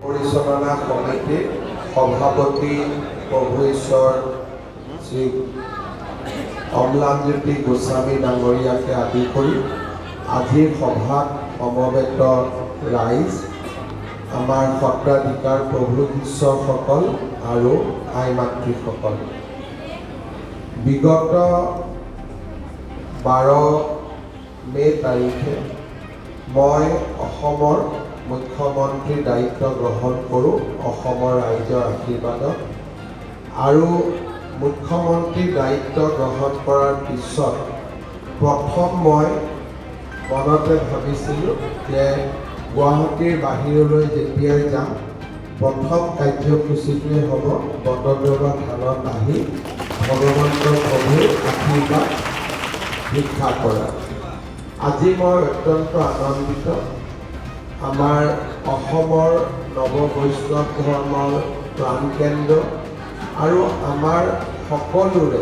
পৰিচালনা সমিতিৰ সভাপতি প্ৰভু ঈশ্বৰ শ্ৰী অম্লানজ্যোতি গোস্বামী ডাঙৰীয়াকে আদি কৰি আজিৰ সভাত সমবেত ৰাইজ, আমাৰ সত্ৰাধিকাৰ প্ৰভু শিষ্যসকল আৰু আই মাতৃসকল, বিগত 12 মে তাৰিখে মই অসমৰ মুখ্যমন্ত্ৰীৰ দায়িত্ব গ্ৰহণ কৰোঁ অসমৰ ৰাইজৰ আশীৰ্বাদত। আৰু মুখ্যমন্ত্ৰীৰ দায়িত্ব গ্ৰহণ কৰাৰ পিছত প্ৰথম মই মনতে ভাবিছিলোঁ যে গুৱাহাটীৰ বাহিৰলৈ যেতিয়াই যাম প্ৰথম কাৰ্যসূচীটোৱে হ'ব বটদ্ৰৱা থানত আহি ভগৱন্তৰ প্ৰভুৰ আশীৰ্বাদ ভিক্ষা কৰা। আজি মই অত্যন্ত আনন্দিত। আমাৰ অসমৰ নৱবৈষ্ণৱ ধৰ্মৰ প্ৰাণকেন্দ্ৰ আৰু আমাৰ সকলোৰে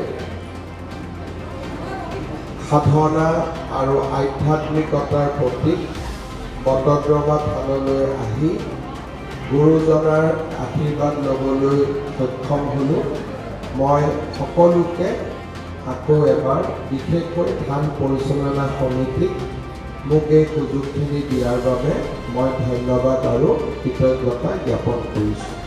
সাধনা আৰু আধ্যাত্মিকতাৰ প্ৰতীক বটদ্ৰৱা থানলৈ আহি গুৰুজনাৰ আশীৰ্বাদ ল'বলৈ সক্ষম হ'লোঁ। মই সকলোকে আকৌ এবাৰ বিশেষকৈ থান পৰিচালনা সমিতিক মোক এই সুযোগখিনি দিয়াৰ বাবে মই ধন্যবাদ আৰু কৃতজ্ঞতা জ্ঞাপন কৰিছোঁ।